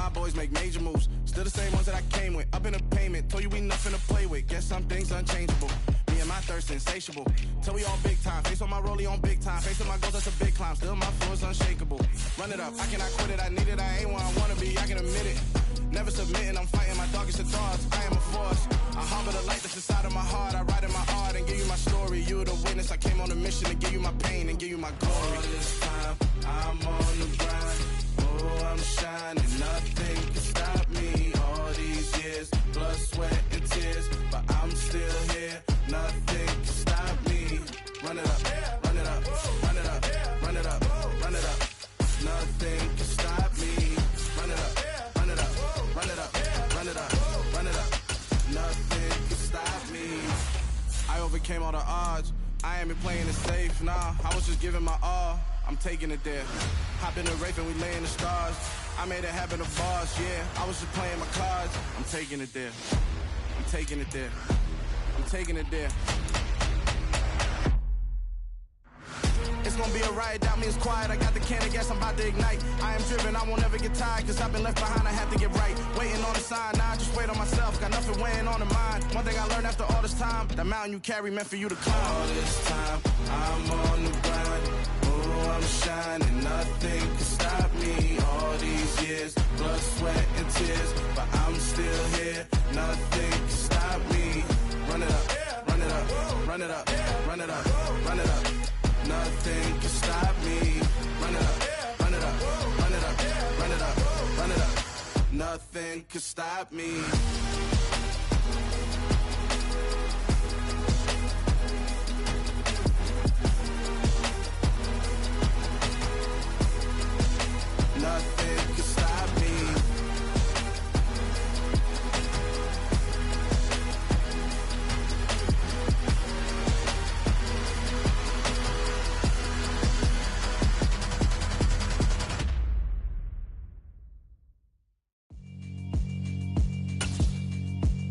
my boys make major moves. Still the same ones that I came with. Up in the payment, told you we nothing to play with. Guess some things unchangeable. Me and my thirst insatiable. Till we on big time. Face on my rollie on big time. Face on my goals, that's a big climb. Still my flow is unshakable. Run it up, I cannot quit it. I need it, I ain't where I wanna be, I can admit it. Never submitting, I'm fighting my darkest of thoughts. I am a force. I harbor the light that's inside of my heart. I write in my art and give you my story. You the witness, I came on a mission to give you my pain and give you my glory. All this time, I'm on the grind. Oh, I'm shining, nothing can stop me. All these years, blood, sweat, and tears, but I'm still here. Nothing can stop me. Run it up, run it up, run it up, run it up, run it up. Nothing can stop me. Run it up, run it up, run it up, run it up, run it up. Nothing can stop me. I overcame all the odds. I ain't been playing it safe, nah. I was just giving my all. I'm taking it there. Hop in the rape and we lay in the stars. I made it happen to boss, yeah. I was just playing my cards. I'm taking it there. I'm taking it there. I'm taking it there. It's gonna be a riot, doubt me it's quiet. I got the can of gas, I'm about to ignite. I am driven, I won't ever get tired, cause I've been left behind, I have to get right. Waiting on the sign, now I just wait on myself. Got nothing weighing on the mind. One thing I learned after all this time, the mountain you carry meant for you to climb. All this time, I'm on the grind. Oh, I'm shining, nothing can stop me. All these years, blood, sweat, and tears, but I'm still here. Nothing can stop me. Run it up, run it up, run it up, run it up, run it up. Nothing can stop me. Run it up, run it up, run it up, run it up, run it up. Nothing can stop me. Nothing can stop me.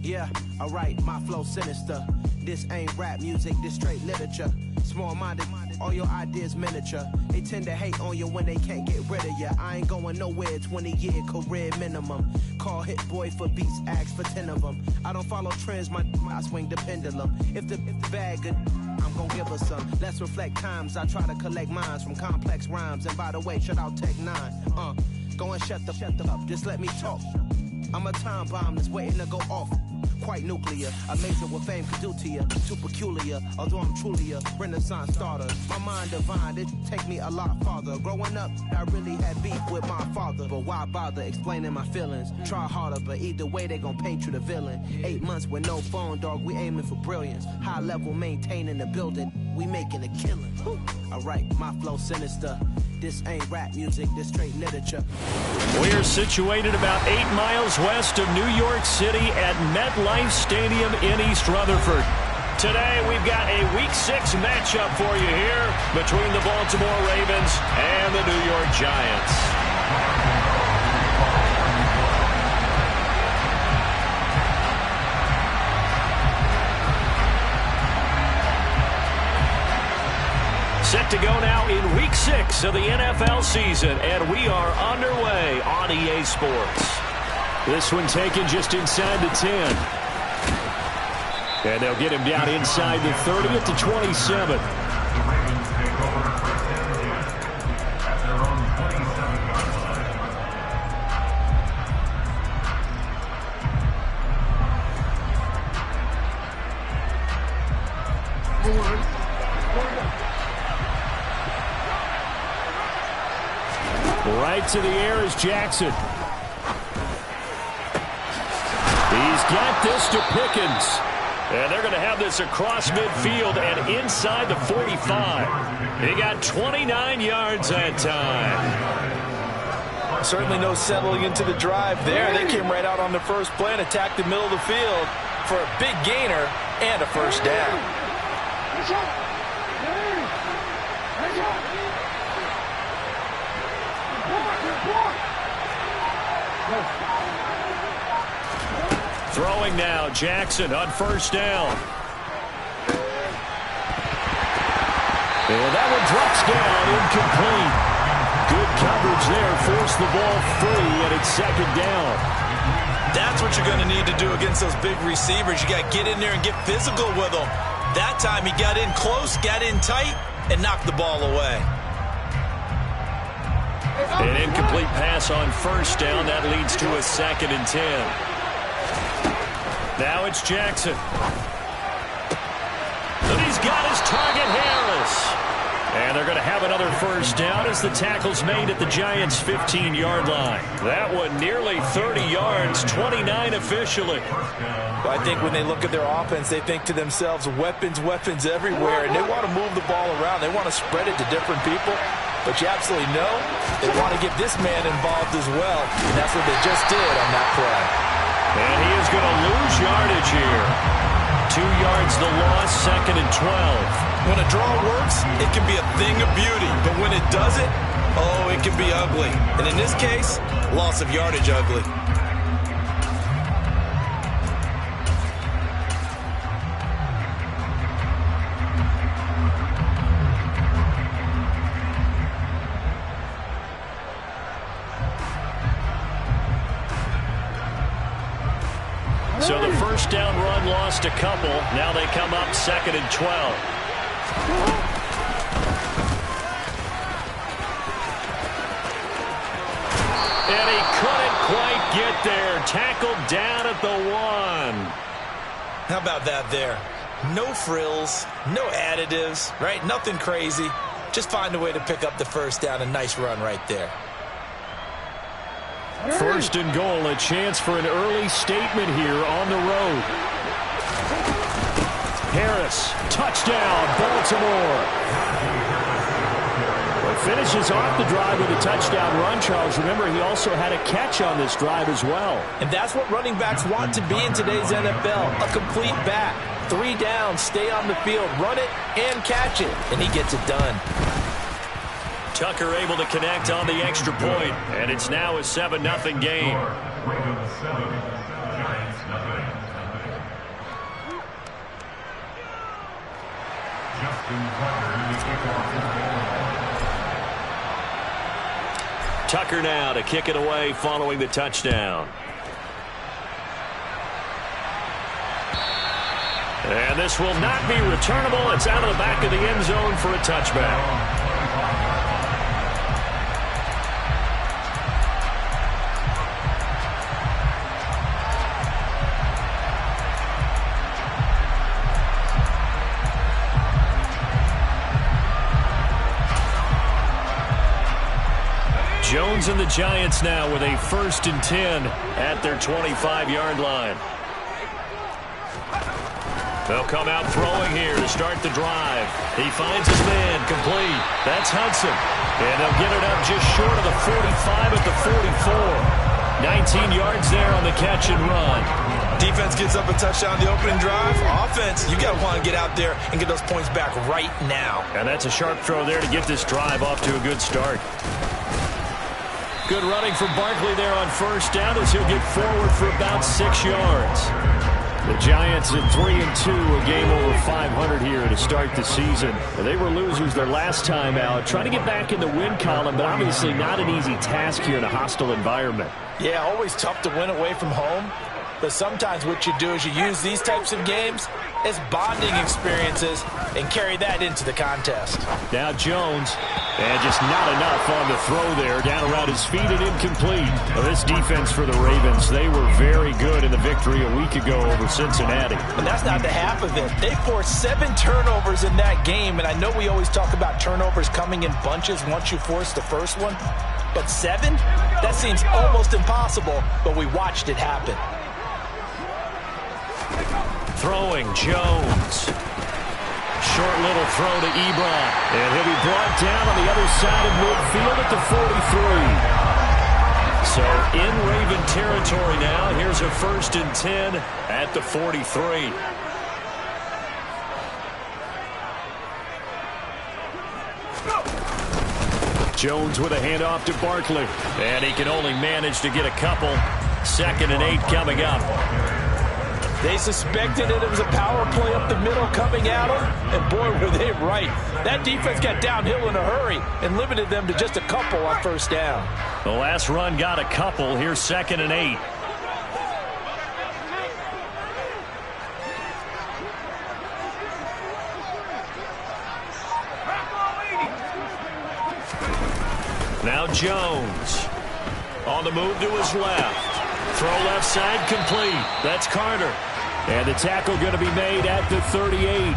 Yeah, alright, my flow sinister. This ain't rap music, this straight literature. Small-minded, all your ideas miniature. They tend to hate on you when they can't get rid of you. I ain't going nowhere, 20-year career minimum. Call Hit Boy for beats, ask for 10 of them. I don't follow trends, I swing the pendulum. If the bag good, I'm gon' give her some. Let's reflect times, I try to collect minds from complex rhymes. And by the way, shout out Tech 9. Go and shut the up, just let me talk. I'm a time bomb that's waiting to go off. Quite nuclear, amazing what fame can do to you. Too peculiar, although I'm truly a renaissance starter. My mind divine, it take me a lot farther. Growing up, I really had beef with my father. But why bother explaining my feelings? Try harder, but either way they gon' paint you the villain. 8 months with no phone, dog, we aiming for brilliance. High level maintaining the building, we making a killing. Alright, my flow sinister. This ain't rap music, this straight literature. We're situated about 8 miles west of New York City at MetLife Stadium in East Rutherford. Today, we've got a Week 6 matchup for you here between the Baltimore Ravens and the New York Giants. Set to go now in Week 6 of the NFL season, and we are underway on EA Sports. This one taken just inside the 10. And they'll get him down inside the 30 at the 27. Right to the air is Jackson. He's got this to Pickens. And they're going to have this across midfield and inside the 45. He got 29 yards that time. Certainly no settling into the drive there. They came right out on the first play and attacked the middle of the field for a big gainer and a first down. Throwing now, Jackson on first down. And that one drops down incomplete. Good coverage there, forced the ball free, and it's second down. That's what you're going to need to do against those big receivers. You got to get in there and get physical with them. That time he got in close, got in tight, and knocked the ball away. An incomplete pass on first down. That leads to a 2nd and 10. Now it's Jackson. And he's got his target, Harris. And they're going to have another first down as the tackle's made at the Giants' 15-yard line. That one nearly 30 yards, 29 officially. Well, I think when they look at their offense, they think to themselves, weapons, weapons everywhere, and they want to move the ball around. They want to spread it to different people. But you absolutely know they want to get this man involved as well, and that's what they just did on that play. And he is going to lose yardage here. 2 yards the loss, 2nd and 12. When a draw works, it can be a thing of beauty. But when it doesn't, oh, it can be ugly. And in this case, loss of yardage ugly. So the first down run lost a couple. Now they come up 2nd and 12. And he couldn't quite get there. Tackled down at the 1. How about that there? No frills, no additives, right? Nothing crazy. Just find a way to pick up the first down. A nice run right there. 1st and goal, a chance for an early statement here on the road. Harris, touchdown, Baltimore. Well, finishes off the drive with a touchdown run, Charles. Remember, he also had a catch on this drive as well. And that's what running backs want to be in today's NFL, a complete back. 3 downs, stay on the field, run it, and catch it. And he gets it done. Tucker able to connect on the extra point, and it's now a 7-0 game. Tucker now to kick it away following the touchdown. And this will not be returnable. It's out of the back of the end zone for a touchback. Jones and the Giants now with a 1st and 10 at their 25-yard line. They'll come out throwing here to start the drive. He finds his man complete. That's Hudson. And they'll get it up just short of the 45 at the 44. 19 yards there on the catch and run. Defense gets up a touchdown the opening drive. Offense, you got to want to get out there and get those points back right now. And that's a sharp throw there to get this drive off to a good start. Good running from Barkley there on first down as he'll get forward for about 6 yards. The Giants at 3-2, a game over 500 here to start the season. They were losers their last time out, trying to get back in the win column, but obviously not an easy task here in a hostile environment. Yeah, always tough to win away from home. But sometimes what you do is you use these types of games as bonding experiences and carry that into the contest. Now Jones, and just not enough on the throw there, down around his feet and incomplete. Well, this defense for the Ravens, they were very good in the victory a week ago over Cincinnati. And that's not the half of it. They forced 7 turnovers in that game, and I know we always talk about turnovers coming in bunches once you force the first one. But 7? That seems almost impossible, but we watched it happen. Throwing, Jones. Short little throw to Ebron. And he'll be brought down on the other side of midfield at the 43. So in Raven territory now. Here's a 1st and 10 at the 43. Jones with a handoff to Barkley. And he can only manage to get a couple. 2nd and 8 coming up. They suspected it was a power play up the middle coming at them, and boy, were they right. That defense got downhill in a hurry and limited them to just a couple on first down. The last run got a couple. Here's 2nd and 8. Now Jones on the move to his left. Throw left side complete. That's Carter. And the tackle going to be made at the 38.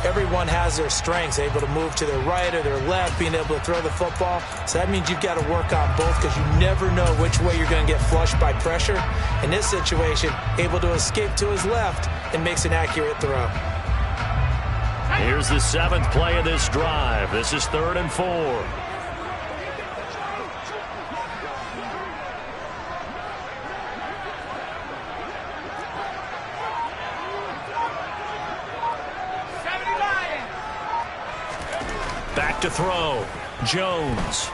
Everyone has their strengths, able to move to their right or their left, being able to throw the football. So that means you've got to work on both because you never know which way you're going to get flushed by pressure. In this situation, able to escape to his left and makes an accurate throw. Here's the 7th play of this drive. This is 3rd and 4. Back to throw. Jones.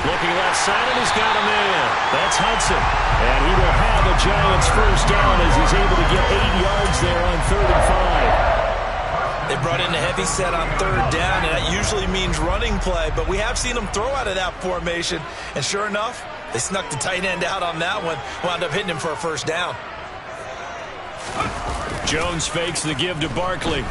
Looking left side, and he's got a man. That's Hudson. And he will have a Giants first down as he's able to get 8 yards there on 3rd and 5. They brought in a heavy set on 3rd down, and that usually means running play. But we have seen them throw out of that formation. And sure enough, they snuck the tight end out on that one. Wound up hitting him for a first down. Jones fakes the give to Barkley.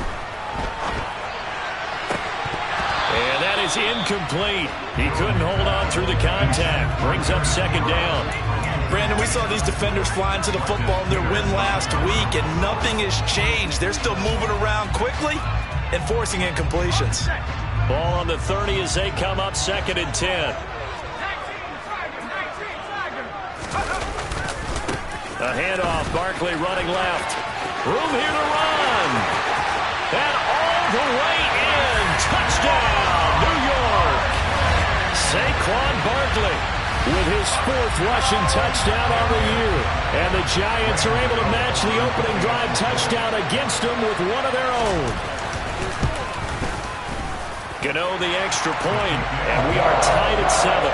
And that is incomplete. He couldn't hold on through the contact. Brings up 2nd down. Brandon, we saw these defenders flying to the football in their win last week, and nothing has changed. They're still moving around quickly and forcing incompletions. Ball on the 30 as they come up 2nd and 10. A handoff. Barkley running left. Room here to run. And all the way in. Touchdown, New York. Saquon Barkley with his 4th rushing touchdown on the year. And the Giants are able to match the opening drive touchdown against them with one of their own. Gano the extra point, and we are tied at 7.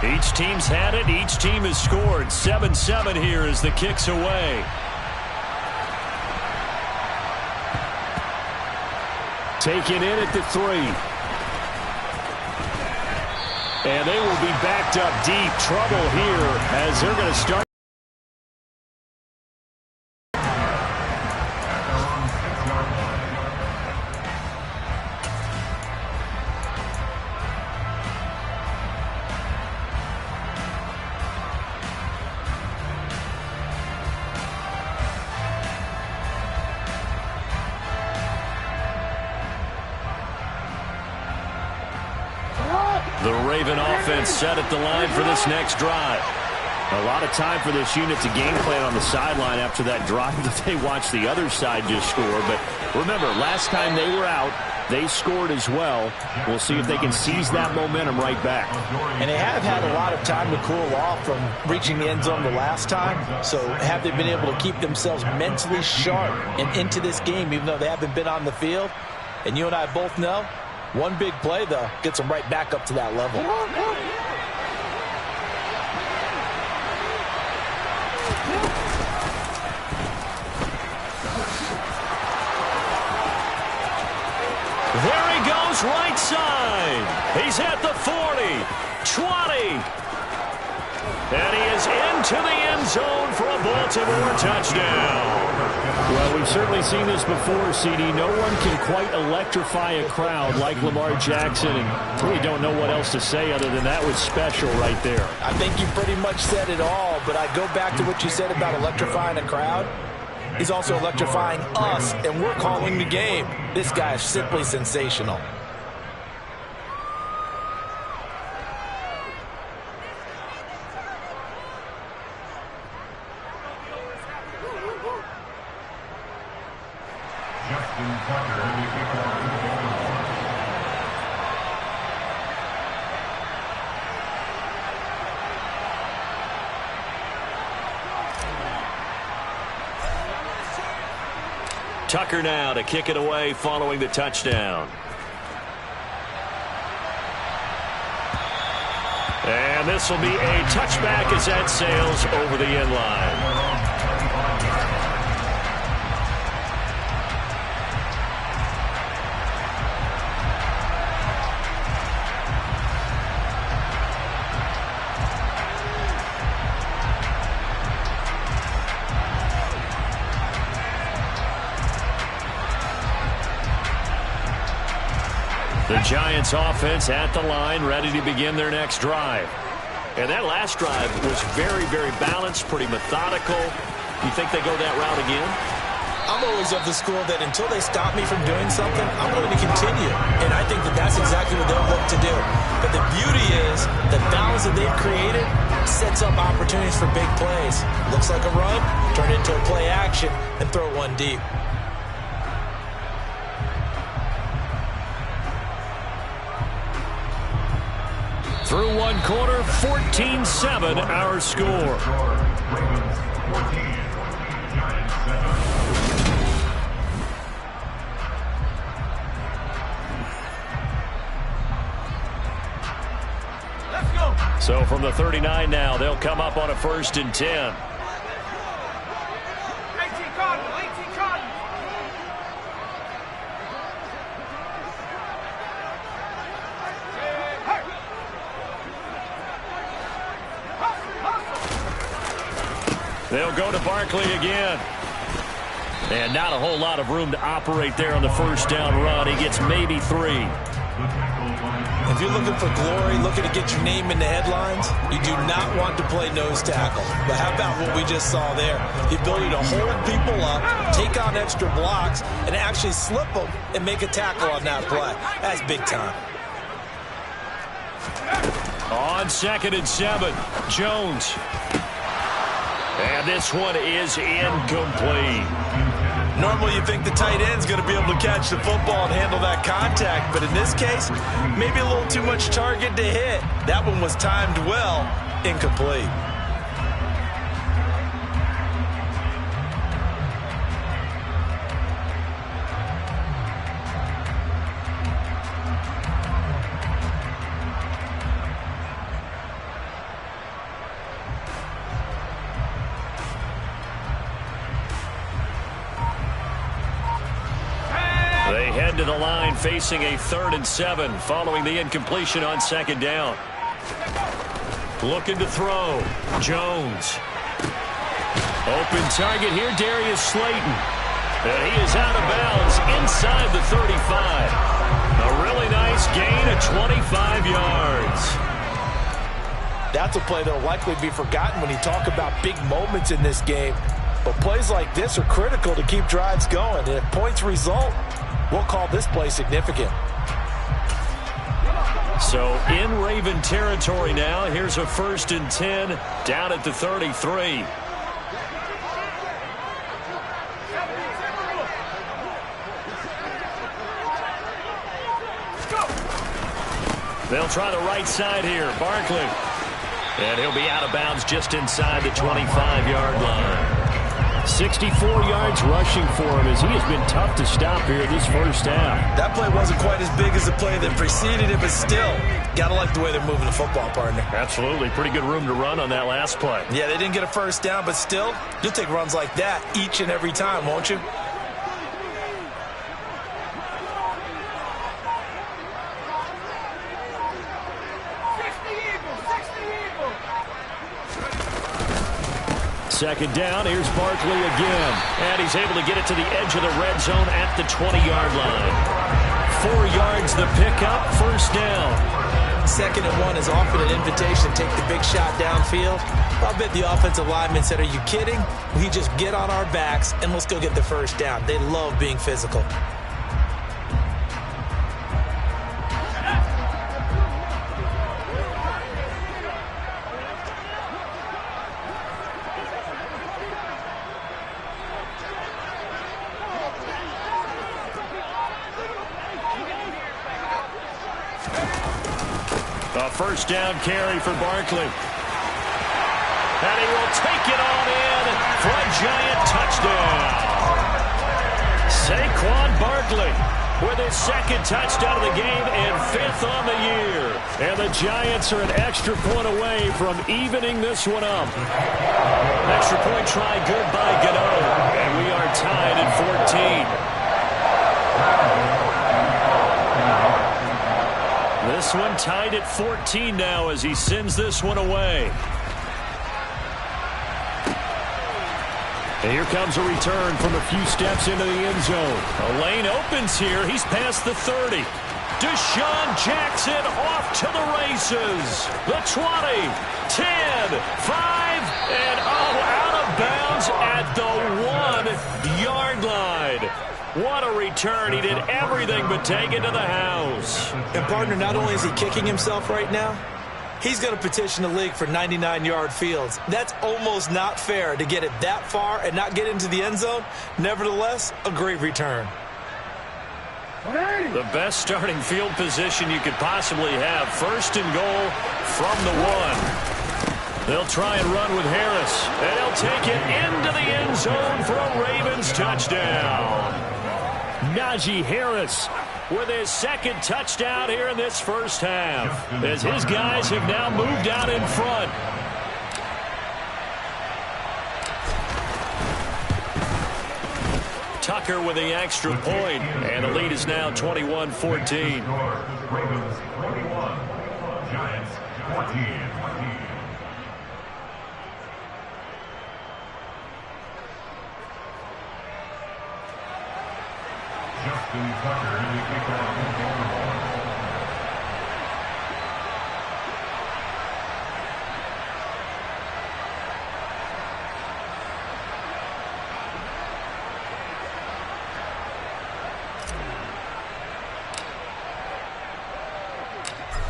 Each team's had it. Each team has scored. 7-7 here as the kick's away. Taken in at the 3. And they will be backed up deep. Trouble here as they're going to start. The Raven offense set at the line for this next drive. A lot of time for this unit to game plan on the sideline after that drive that they watched the other side just score. But remember, last time they were out, they scored as well. We'll see if they can seize that momentum right back. And they have had a lot of time to cool off from reaching the end zone the last time. So have they been able to keep themselves mentally sharp and into this game, even though they haven't been on the field? And you and I both know, one big play, though, gets them right back up to that level. There he goes, right side. He's at the 40, 20. And he is into the end zone for a Baltimore touchdown. Well, we've certainly seen this before, CD. No one can quite electrify a crowd like Lamar Jackson, and really don't know what else to say other than that was special right there. I think you pretty much said it all, but I go back to what you said about electrifying a crowd. He's also electrifying us, and we're calling the game. This guy is simply sensational. Tucker now to kick it away following the touchdown. And this will be a touchback as that sails over the end line. The Giants offense at the line, ready to begin their next drive. And that last drive was very, very balanced, pretty methodical. You think they go that route again? I'm always of the school that until they stop me from doing something, I'm going to continue. And I think that that's exactly what they'll look to do. But the beauty is the balance that they've created sets up opportunities for big plays. Looks like a run, turn it into a play action, and throw one deep. Through one quarter, 14-7 our score. Let's go. So from the 39 now, they'll come up on a 1st and 10. They'll go to Barkley again. And not a whole lot of room to operate there on the first down run. He gets maybe 3. If you're looking for glory, looking to get your name in the headlines, you do not want to play nose tackle. But how about what we just saw there? The ability to hold people up, take on extra blocks, and actually slip them and make a tackle on that play. That's big time. On 2nd and 7, Jones. And this one is incomplete. Normally you think the tight end's going to be able to catch the football and handle that contact, but in this case, maybe a little too much target to hit. That one was timed well, incomplete. They head to the line facing a 3rd and 7 following the incompletion on 2nd down. Looking to throw. Jones. Open target here, Darius Slayton. And he is out of bounds inside the 35. A really nice gain of 25 yards. That's a play that will likely be forgotten when you talk about big moments in this game. But plays like this are critical to keep drives going. And if points result, we'll call this play significant. So in Raven territory now, here's a 1st and 10 down at the 33. They'll try the right side here. Barkley. And he'll be out of bounds just inside the 25-yard line. 64 yards rushing for him as he has been tough to stop here this first half. That play wasn't quite as big as the play that preceded it, but still, got to like the way they're moving the football, partner. Absolutely. Pretty good room to run on that last play. Yeah, they didn't get a first down, but still, you'll take runs like that each and every time, won't you? Second down, here's Barkley again. And he's able to get it to the edge of the red zone at the 20-yard line. 4 yards the pickup, 1st down. 2nd and 1 is often an invitation to take the big shot downfield. I'll bet the offensive lineman said, are you kidding? We just get on our backs and let's go get the 1st down. They love being physical. A 1st down carry for Barkley. And he will take it on in for a Giant touchdown. Saquon Barkley with his second touchdown of the game and 5th on the year. And the Giants are an extra point away from evening this one up. Extra point try good by Gano. And we are tied at 14. This one tied at 14 now as he sends this one away. And here comes a return from a few steps into the end zone. A lane opens here. He's past the 30. Deshaun Jackson off to the races. The 20, 10, 5, and out of bounds at the 1-yard line. What a return. He did everything but take it to the house. And, partner, not only is he kicking himself right now, he's going to petition the league for 99-yard fields. That's almost not fair to get it that far and not get into the end zone. Nevertheless, a great return. The best starting field position you could possibly have. 1st and goal from the 1. They'll try and run with Harris. And they'll take it into the end zone for a Ravens touchdown. Najee Harris with his second touchdown here in this first half, as his guys have now moved out in front. Tucker with the extra point, and the lead is now 21-14. Ravens 21, Giants 14. Justin Tucker in the kickoff.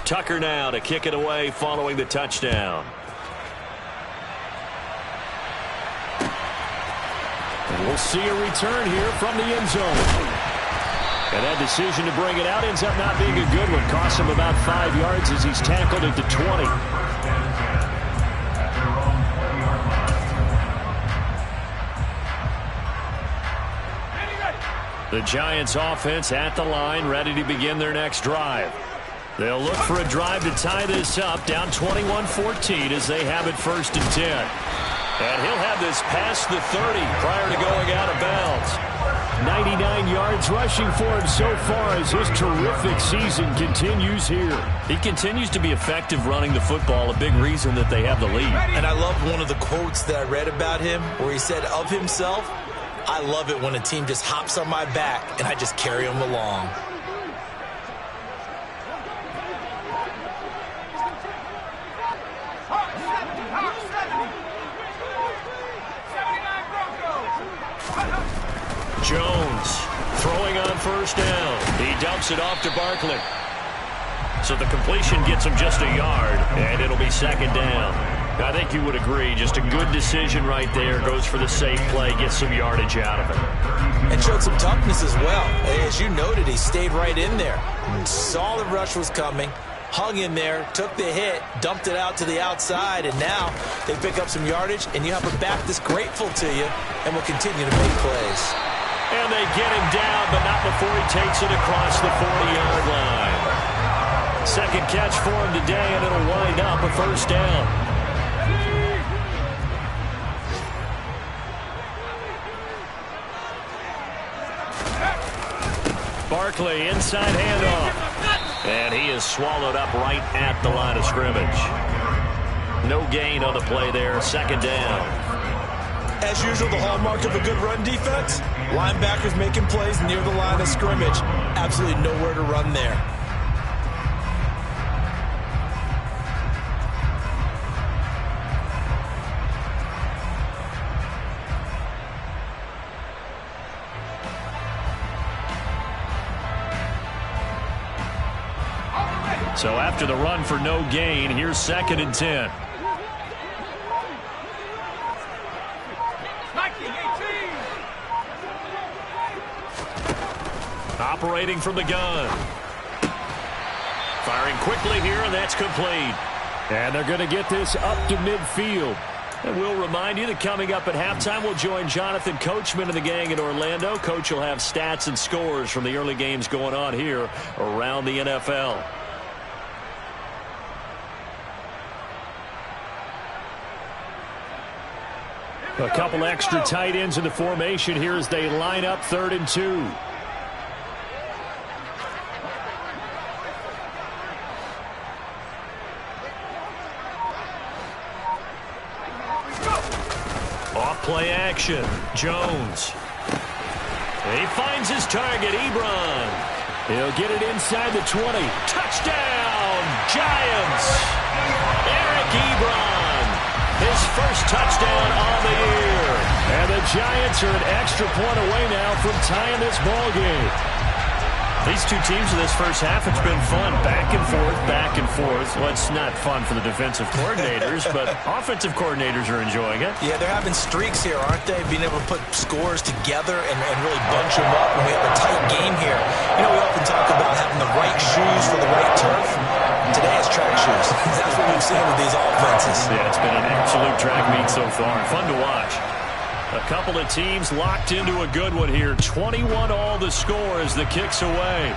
Tucker now to kick it away following the touchdown. And we'll see a return here from the end zone. And that decision to bring it out ends up not being a good one. Costs him about 5 yards as he's tackled at the 20. The Giants offense at the line, ready to begin their next drive. They'll look for a drive to tie this up, down 21-14 as they have it 1st and 10. And he'll have this past the 30 prior to going out of bounds. 99 yards rushing for him so far as his terrific season continues here. He continues to be effective running the football, a big reason that they have the lead. And I love one of the quotes that I read about him where he said of himself, "I love it when a team just hops on my back and I just carry them along." Jones throwing on 1st down. He dumps it off to Barkley. So the completion gets him just a yard, and it'll be 2nd down. I think you would agree, just a good decision right there. Goes for the safe play, gets some yardage out of it. And showed some toughness as well. As you noted, he stayed right in there. Saw the rush was coming, hung in there, took the hit, dumped it out to the outside, and now they pick up some yardage, and you have a back that's grateful to you and will continue to make plays. And they get him down, but not before he takes it across the 40-yard line. Second catch for him today, and it'll wind up a 1st down. Barkley, inside handoff. And he is swallowed up right at the line of scrimmage. No gain on the play there, 2nd down. As usual, the hallmark of a good run defense, linebackers making plays near the line of scrimmage. Absolutely nowhere to run there. So after the run for no gain, here's 2nd and 10. Operating from the gun. Firing quickly here, and that's complete. And they're going to get this up to midfield. And we'll remind you that coming up at halftime, we'll join Jonathan Coachman and the gang in Orlando. Coach will have stats and scores from the early games going on here around the NFL. A couple extra tight ends in the formation here as they line up 3rd and 2. Play action. Jones. He finds his target, Ebron. He'll get it inside the 20. Touchdown, Giants. Eric Ebron. His first touchdown on the year. And the Giants are an extra point away now from tying this ball game. These two teams in this first half, it's been fun. Back and forth, back and forth. Well, it's not fun for the defensive coordinators, but offensive coordinators are enjoying it. Yeah, they're having streaks here, aren't they? Being able to put scores together and really bunch them up. And we have a tight game here. You know, we often talk about having the right shoes for the right turf. Today it's track shoes. That's what we've seen with these offenses. Yeah, it's been an absolute track meet so far. Fun to watch. A couple of teams locked into a good one here. 21 all the score as the kick's away.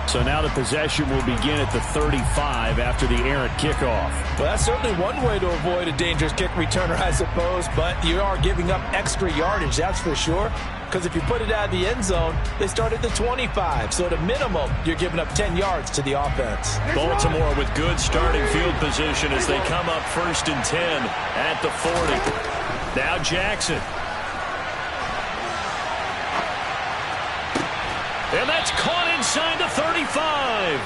So now the possession will begin at the 35 after the errant kickoff. Well, that's certainly one way to avoid a dangerous kick returner, I suppose, but you are giving up extra yardage, that's for sure. Because if you put it out of the end zone, they start at the 25. So at a minimum, you're giving up 10 yards to the offense. Baltimore with good starting field position as they come up 1st and 10 at the 40. Now Jackson. And that's caught inside the 35.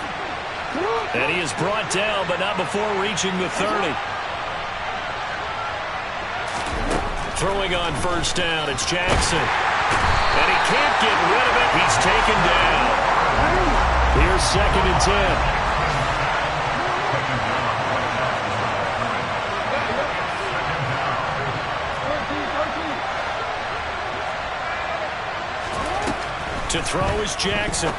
And he is brought down, but not before reaching the 30. Throwing on 1st down, it's Jackson. And he can't get rid of it. He's taken down. Here's 2nd and 10. To throw is Jackson.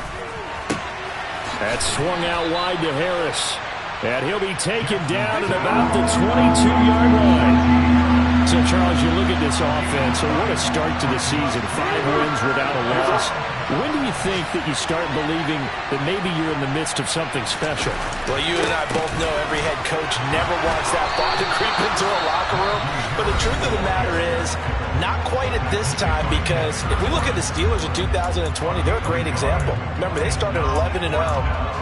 That's swung out wide to Harris. And he'll be taken down at about the 22-yard line. So, Charles, you look at this offense, so what a start to the season. 5 wins without a loss. When do you think that you start believing that maybe you're in the midst of something special? Well, you and I both know every head coach never wants that thought to creep into a locker room. But the truth of the matter is, not quite at this time, because if we look at the Steelers in 2020, they're a great example. Remember, they started 11-0,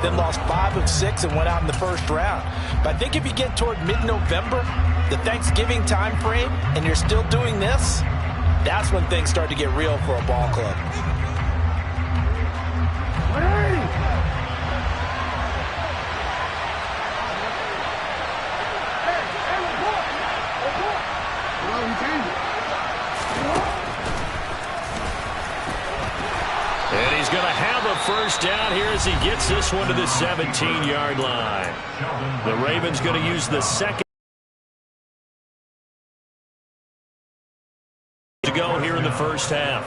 then lost 5 of 6 and went out in the 1st round. But I think if you get toward mid-November, the Thanksgiving time frame, and you're still doing this, that's when things start to get real for a ball club. And he's going to have a 1st down here as he gets this one to the 17-yard line. The Ravens going to use the 2nd to go here in the 1st half.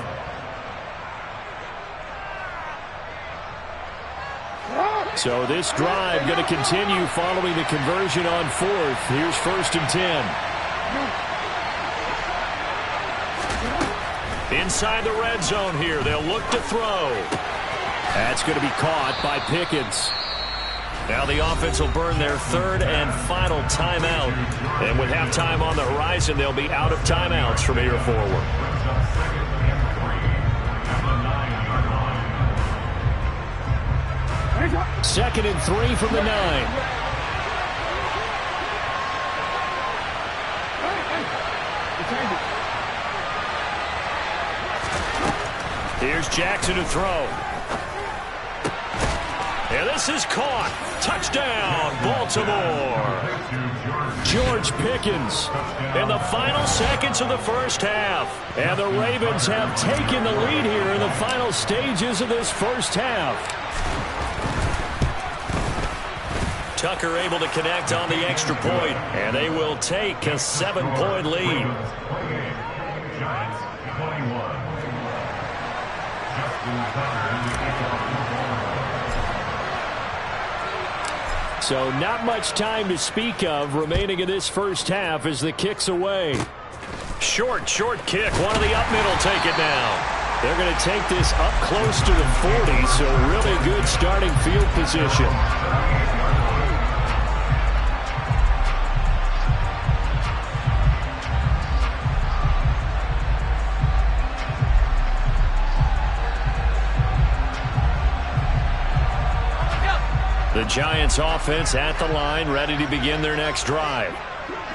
So this drive going to continue following the conversion on 4th. Here's 1st and 10. Inside the red zone here. They'll look to throw. That's going to be caught by Pickens. Now the offense will burn their 3rd and final timeout. And with halftime on the horizon, they'll be out of timeouts from here forward. 2nd and 3 from the 9. Here's Jackson to throw. And this is caught. Touchdown, Baltimore. George Pickens in the final seconds of the 1st half. And the Ravens have taken the lead here in the final stages of this 1st half. Tucker able to connect on the extra point, and they will take a 7-point lead. Giants 21. Justin Tucker in the kickoff. So not much time to speak of remaining in this first half as the kick's away. Short kick. One of the up middle take it now. They're going to take this up close to the 40, so really good starting field position. The Giants offense at the line, ready to begin their next drive.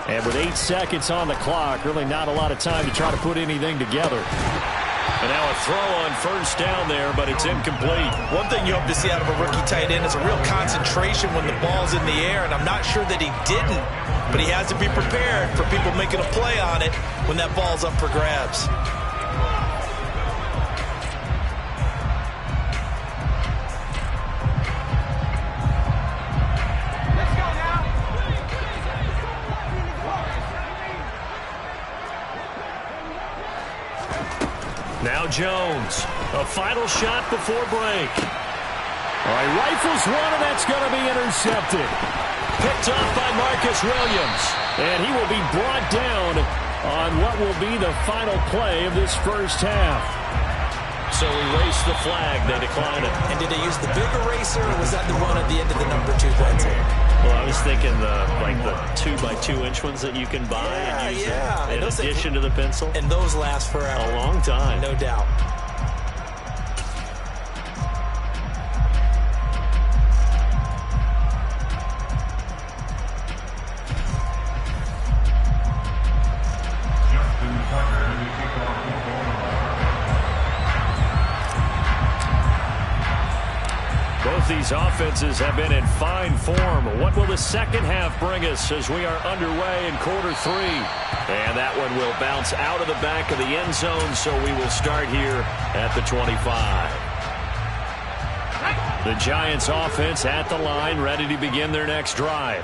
And with 8 seconds on the clock, really not a lot of time to try to put anything together. And now a throw on first down there, but it's incomplete. One thing you hope to see out of a rookie tight end is a real concentration when the ball's in the air, and I'm not sure that he didn't, but he has to be prepared for people making a play on it when that ball's up for grabs. Now Jones, a final shot before break. All right, rifles one, and that's going to be intercepted. Picked off by Marcus Williams, and he will be brought down on what will be the final play of this first half. So erase the flag, they decline it. And did they use the big eraser, or was that the one at the end of the number 2 pencil? Well, I was thinking the 2x2-inch ones that you can buy and use in addition to the pencil. And those last forever. A long time. No doubt. Justin Tucker to kick off the ball. Both these offenses have been in fine form. What will the second half bring us as we are underway in quarter 3? And that one will bounce out of the back of the end zone, so we will start here at the 25. The Giants offense at the line, ready to begin their next drive.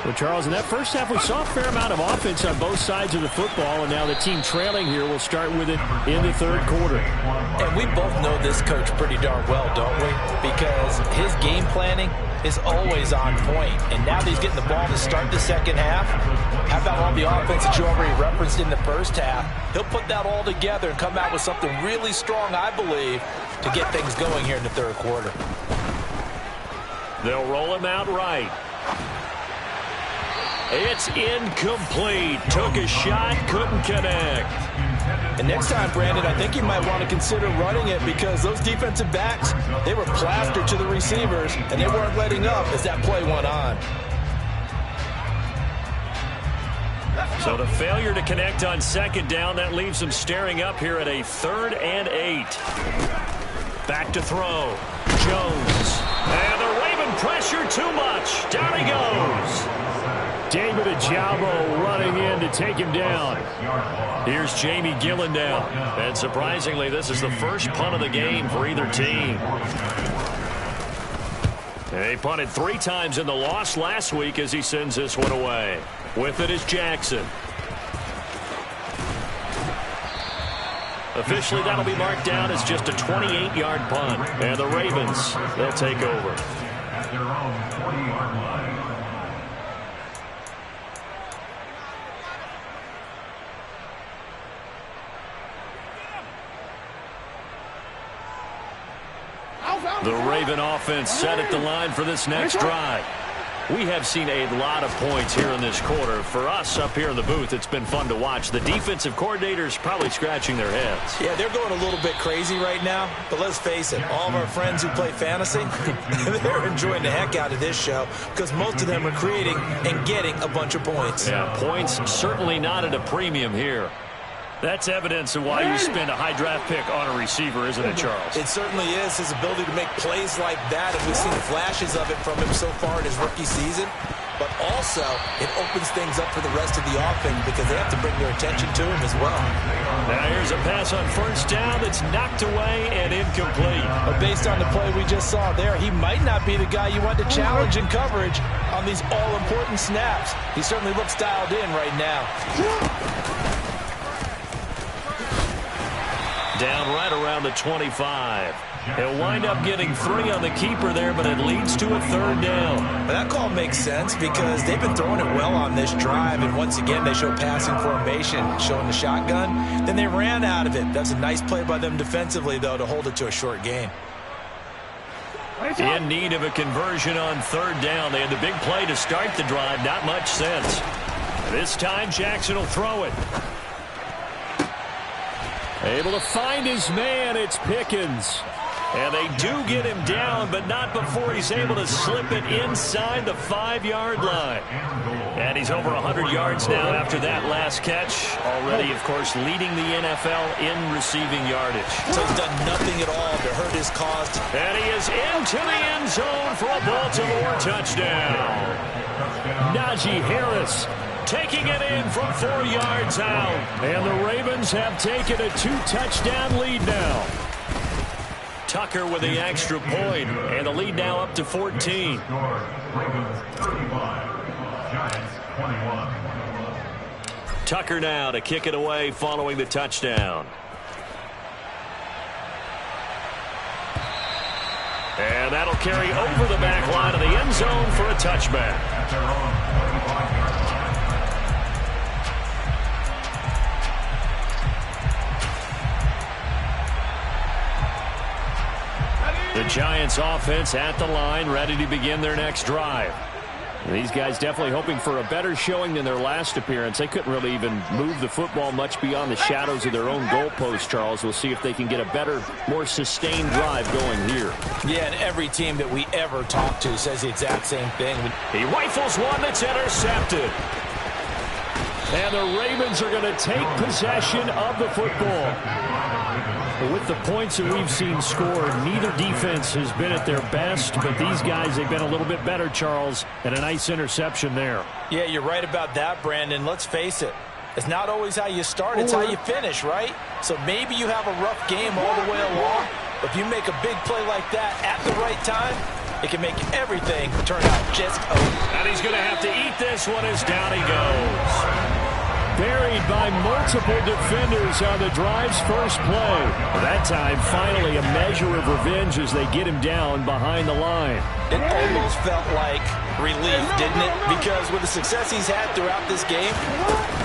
Well, Charles, in that first half, we saw a fair amount of offense on both sides of the football, and now the team trailing here will start with it in the third quarter. And we both know this coach pretty darn well, don't we? Because his game planning is always on point. And now that he's getting the ball to start the second half, how about all the offense that you already referenced in the first half? He'll put that all together and come out with something really strong, I believe, to get things going here in the third quarter. They'll roll him out right. It's incomplete. Took a shot, couldn't connect. And next time, Brandon, I think you might want to consider running it because those defensive backs, they were plastered to the receivers, and they weren't letting up as that play went on. So the failure to connect on second down, that leaves them staring up here at a 3rd and 8. Back to throw. Jones. And the Raven pressure too much. Down he goes. David Ojabo running in to take him down. Here's Jamie Gillen now. And surprisingly, this is the first punt of the game for either team. They punted 3 times in the loss last week as he sends this one away. With it is Jackson. Officially, that'll be marked down as just a 28-yard punt. And the Ravens, they'll take over. At their own 40-yard line. The Raven offense set at the line for this next drive. We have seen a lot of points here in this quarter. For us up here in the booth, it's been fun to watch. The defensive coordinators probably scratching their heads. Yeah, they're going a little bit crazy right now. But let's face it, all of our friends who play fantasy, they're enjoying the heck out of this show because most of them are creating and getting a bunch of points. Yeah, points certainly not at a premium here. That's evidence of why you spend a high draft pick on a receiver, isn't it, Charles? It certainly is. His ability to make plays like that, and we've seen flashes of it from him so far in his rookie season. But also, it opens things up for the rest of the offense because they have to bring their attention to him as well. Now here's a pass on first down that's knocked away and incomplete. But based on the play we just saw there, he might not be the guy you want to challenge in coverage on these all-important snaps. He certainly looks dialed in right now. Down right around the 25. He'll wind up getting 3 on the keeper there, but it leads to a 3rd down. But that call makes sense because they've been throwing it well on this drive, and once again they show passing formation, showing the shotgun. Then they ran out of it. That's a nice play by them defensively, though, to hold it to a short gain. In need of a conversion on 3rd down. They had the big play to start the drive. Not much sense. This time Jackson will throw it. Able to find his man. It's Pickens. And they do get him down, but not before he's able to slip it inside the 5-yard line. And he's over 100 yards now after that last catch. Already, of course, leading the NFL in receiving yardage. So he's done nothing at all to hurt his cause. And he is into the end zone for a Baltimore touchdown. Najee Harris taking it in from 4 yards out. And the Ravens have taken a 2-touchdown lead now. Tucker with the extra point, and the lead now up to 14. Tucker now to kick it away following the touchdown. And that'll carry over the back line of the end zone for a touchback. The Giants offense at the line, ready to begin their next drive. These guys definitely hoping for a better showing than their last appearance. They couldn't really even move the football much beyond the shadows of their own goalpost, Charles. We'll see if they can get a better, more sustained drive going here. Yeah, and every team that we ever talk to says the exact same thing. He rifles one that's intercepted. And the Ravens are going to take possession of the football. With the points that we've seen scored, neither defense has been at their best, but these guys, they've been a little bit better, Charles, and a nice interception there. Yeah, you're right about that, Brandon. Let's face it. It's not always how you start, it's how you finish, right? So maybe you have a rough game all the way along, but if you make a big play like that at the right time, it can make everything turn out just okay. And he's going to have to eat this one as down he goes. Buried by multiple defenders on the drive's first play. That time, finally, a measure of revenge as they get him down behind the line. It almost felt like relief, didn't it? Because with the success he's had throughout this game,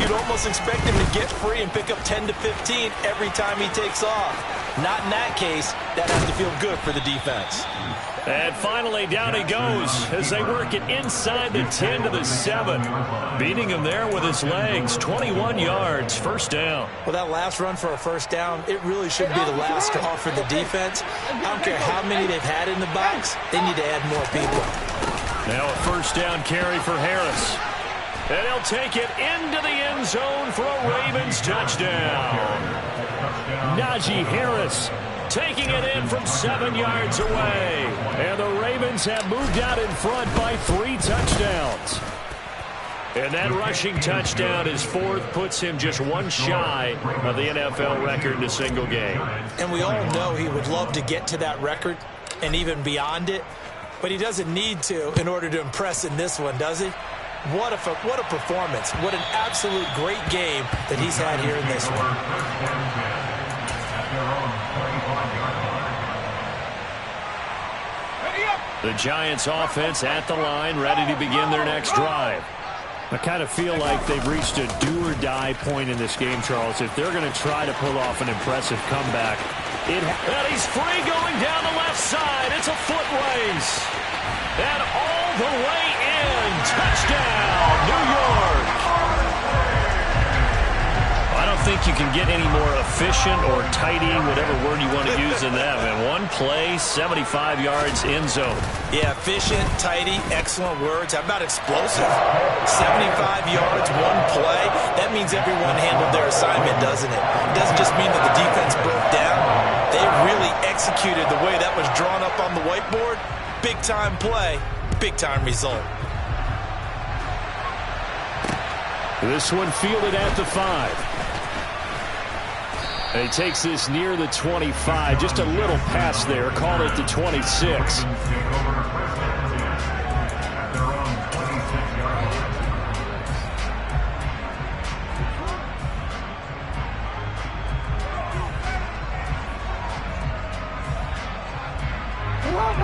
you'd almost expect him to get free and pick up 10 to 15 every time he takes off. Not in that case. That has to feel good for the defense. And finally, down he goes as they work it inside the 10 to the 7. Beating him there with his legs. 21 yards, first down. Well, that last run for a first down, it really should be the last straw for the defense. I don't care how many they've had in the box. They need to add more people. Now a first down carry for Harris. And he'll take it into the end zone for a Ravens touchdown. Najee Harris taking it in from 7 yards away. And the Ravens have moved out in front by 3 touchdowns. And that rushing touchdown, his 4th, puts him just one shy of the NFL record in a single game. And we all know he would love to get to that record and even beyond it. But he doesn't need to in order to impress in this one, does he? What a performance. What an absolute great game that he's had here in this one. The Giants offense at the line, ready to begin their next drive. I kind of feel like they've reached a do-or-die point in this game, Charles. If they're going to try to pull off an impressive comeback, and he's free going down the left side. It's a foot race. And all the way in. Touchdown, New York. I don't think you can get any more efficient or tidy, whatever word you want to use in that. And one play, 75 yards, end zone. Yeah, efficient, tidy, excellent words. How about explosive? 75 yards, one play. That means everyone handled their assignment, doesn't it? It doesn't just mean that the defense broke down. They really executed the way that was drawn up on the whiteboard. Big-time play, big-time result. This one fielded at the 5. And he takes this near the 25. Just a little pass there. Call it the 26.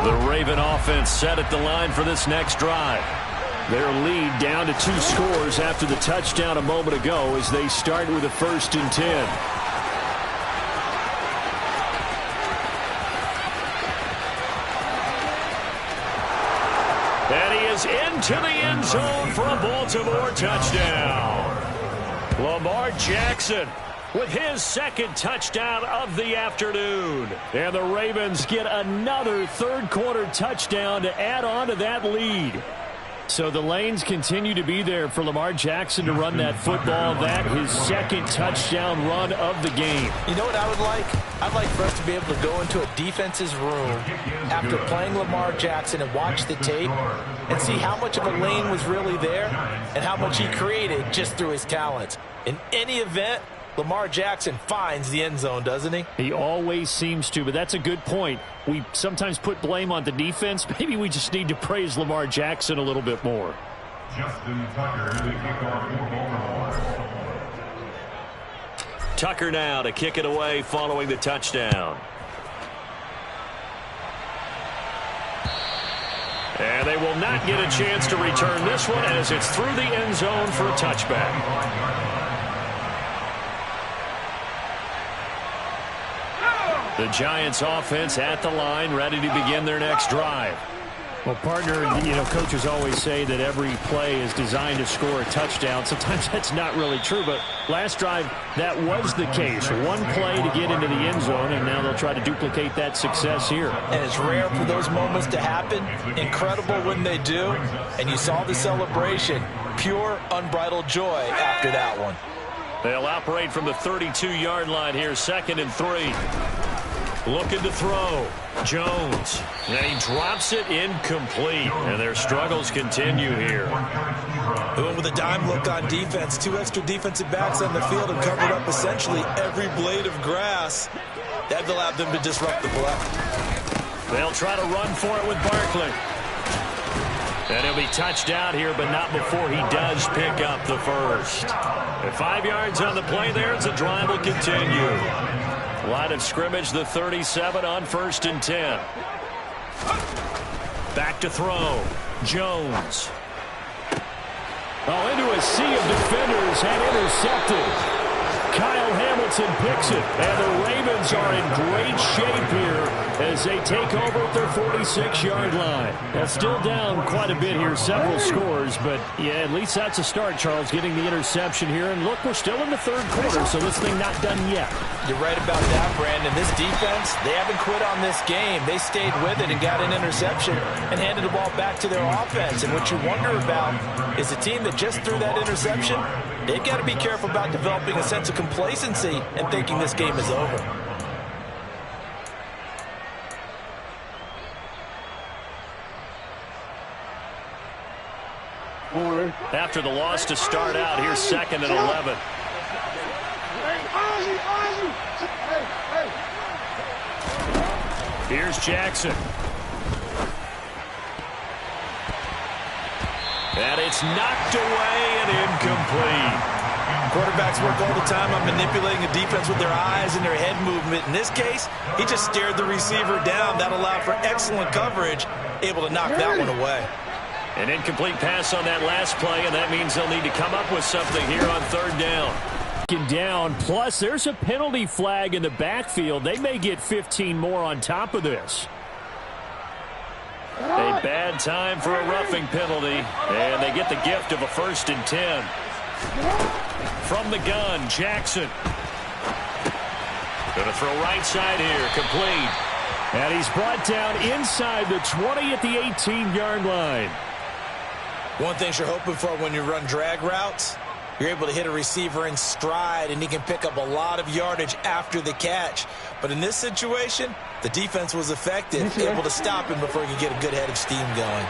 The Raven offense set at the line for this next drive. Their lead down to 2 scores after the touchdown a moment ago as they start with a 1st and 10. And he is into the end zone for a Baltimore touchdown. Lamar Jackson with his 2nd touchdown of the afternoon. And the Ravens get another 3rd-quarter touchdown to add on to that lead. So the lanes continue to be there for Lamar Jackson to run that football. That his 2nd touchdown run of the game. You know what I would like? I'd like for us to be able to go into a defense's room after playing Lamar Jackson and watch the tape and see how much of a lane was really there and how much he created just through his talents. In any event, Lamar Jackson finds the end zone, doesn't he? He always seems to, but that's a good point. We sometimes put blame on the defense. Maybe we just need to praise Lamar Jackson a little bit more. Justin Tucker, the kickoff for Baltimore. Tucker now to kick it away following the touchdown. And they will not get a chance to return this one as it's through the end zone for a touchback. The Giants offense at the line, ready to begin their next drive. Well, partner, coaches always say that every play is designed to score a touchdown. Sometimes that's not really true, but last drive, that was the case. One play to get into the end zone, and now they'll try to duplicate that success here. And it's rare for those moments to happen. Incredible when they do. And you saw the celebration. Pure, unbridled joy after that one. They'll operate from the 32-yard line here, 2nd and 3. Looking to throw. Jones. And he drops it incomplete. And their struggles continue here. Going with a dime look on defense. 2 extra defensive backs on the field and covered up essentially every blade of grass. That allowed them to disrupt the play. They'll try to run for it with Barkley. And he'll be touched out here, but not before he does pick up the first. At 5 yards on the play there, as the drive will continue. Line of scrimmage, the 37 on 1st and 10. Back to throw. Jones. Oh, into a sea of defenders and intercepted. Kyle Hamilton picks it, and the Ravens are in great shape here as they take over at their 46-yard line. Now, still down quite a bit here, several scores, but yeah, at least that's a start, Charles, getting the interception here. And look, we're still in the 3rd quarter, so this thing not done yet. You're right about that, Brandon. This defense, they haven't quit on this game. They stayed with it and got an interception and handed the ball back to their offense. And what you wonder about is a team that just threw that interception, they've got to be careful about developing a sense of complacency and thinking this game is over. After the loss to start out, here's 2nd and 11. Here's Jackson. And it's knocked away and incomplete. Quarterbacks work all the time on manipulating a defense with their eyes and their head movement. In this case, he just stared the receiver down. That allowed for excellent coverage, able to knock that one away. An incomplete pass on that last play, and that means they'll need to come up with something here on 3rd down. Plus, there's a penalty flag in the backfield. They may get 15 more on top of this. A bad time for a roughing penalty, and they get the gift of a 1st and 10. From the gun, Jackson. Going to throw right side here, complete. And he's brought down inside the 20 at the 18-yard line. One thing you're hoping for when you run drag routes, you're able to hit a receiver in stride, and he can pick up a lot of yardage after the catch. But in this situation, the defense was effective, able to stop him before he could get a good head of steam going.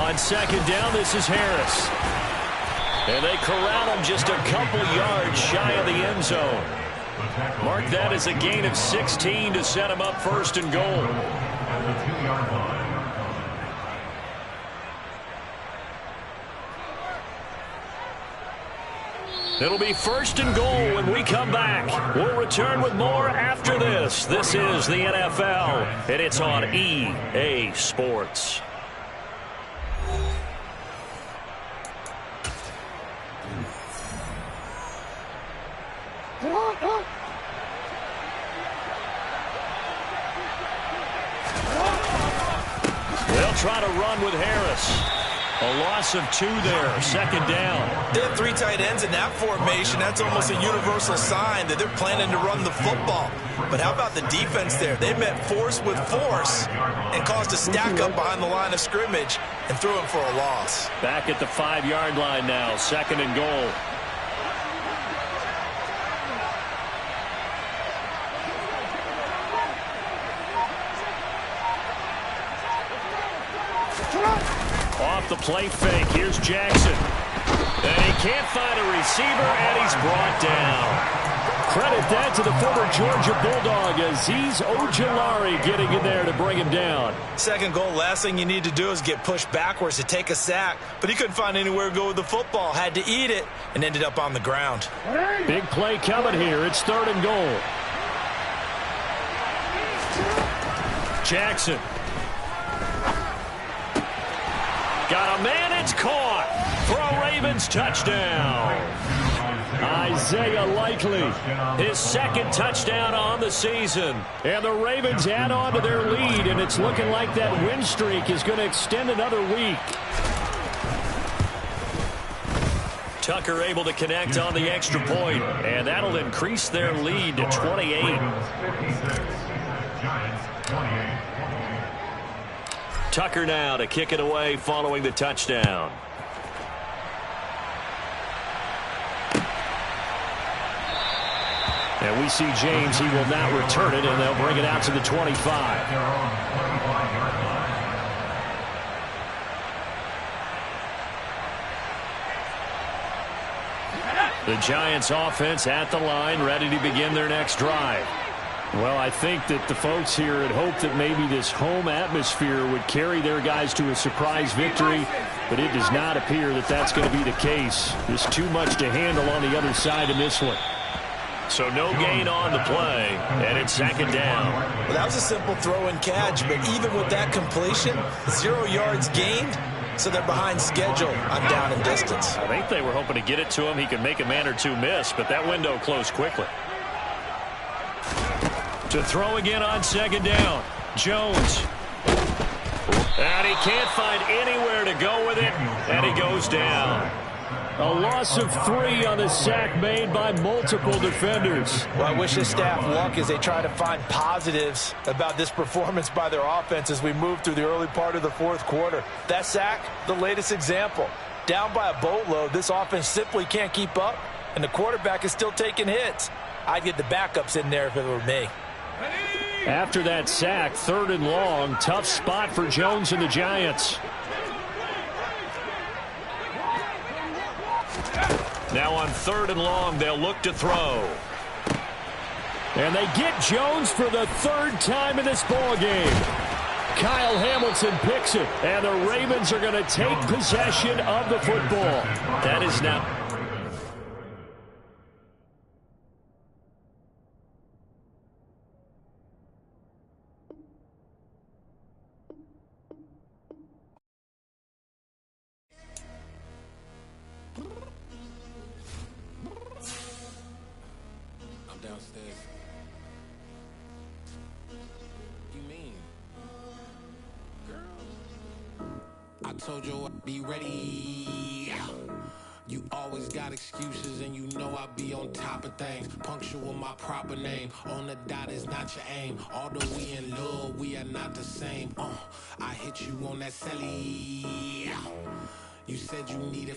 On 2nd down, this is Harris. And they corral him just a couple yards shy of the end zone. Mark that as a gain of 16 to set him up 1st and goal. At the 2-yard line. It'll be 1st and goal when we come back. We'll return with more after this. This is the NFL, and it's on EA Sports. They'll try to run with Harris. A loss of 2 there, 2nd down. They have 3 tight ends in that formation. That's almost a universal sign that they're planning to run the football. But how about the defense there? They met force with force and caused a stack up behind the line of scrimmage and threw him for a loss. Back at the 5-yard line now, 2nd and goal. Off the play fake, here's Jackson. And he can't find a receiver, and he's brought down. Credit that to the former Georgia Bulldog, Azeez Ojulari getting in there to bring him down. 2nd goal, last thing you need to do is get pushed backwards to take a sack. But he couldn't find anywhere to go with the football, had to eat it, and ended up on the ground. Big play coming here. It's 3rd and goal. Jackson. Got a man, it's caught for a Ravens touchdown. Isaiah Likely, his 2nd touchdown on the season. And the Ravens add on to their lead, and it's looking like that win streak is going to extend another week. Tucker able to connect on the extra point, and that'll increase their lead to 28. Tucker now to kick it away following the touchdown. And we see James, he will not return it, and they'll bring it out to the 25. The Giants offense at the line, ready to begin their next drive. Well, I think that the folks here had hoped that maybe this home atmosphere would carry their guys to a surprise victory, but it does not appear that that's going to be the case. There's too much to handle on the other side in this one. So no gain on the play, and it's 2nd down. Well, that was a simple throw and catch, but even with that completion, 0 yards gained, so they're behind schedule on down and distance. I think they were hoping to get it to him. He could make a man or 2 miss, but that window closed quickly. To throw again on 2nd down. Jones. And he can't find anywhere to go with it, and he goes down. A loss of 3 on the sack made by multiple defenders. Well, I wish this staff luck as they try to find positives about this performance by their offense as we move through the early part of the 4th quarter. That sack, the latest example. Down by a boatload, this offense simply can't keep up, and the quarterback is still taking hits. I'd get the backups in there if it were me. After that sack, 3rd and long, tough spot for Jones and the Giants. Now on 3rd and long, they'll look to throw. And they get Jones for the 3rd time in this ballgame. Kyle Hamilton picks it, and the Ravens are going to take possession of the football. That is now... Downstairs. You mean? Girl, I told you I'd be ready. You always got excuses and you know I be on top of things. Punctual my proper name. On the dot is not your aim. Although we in love, we are not the same. I hit you on that celly. You said you needed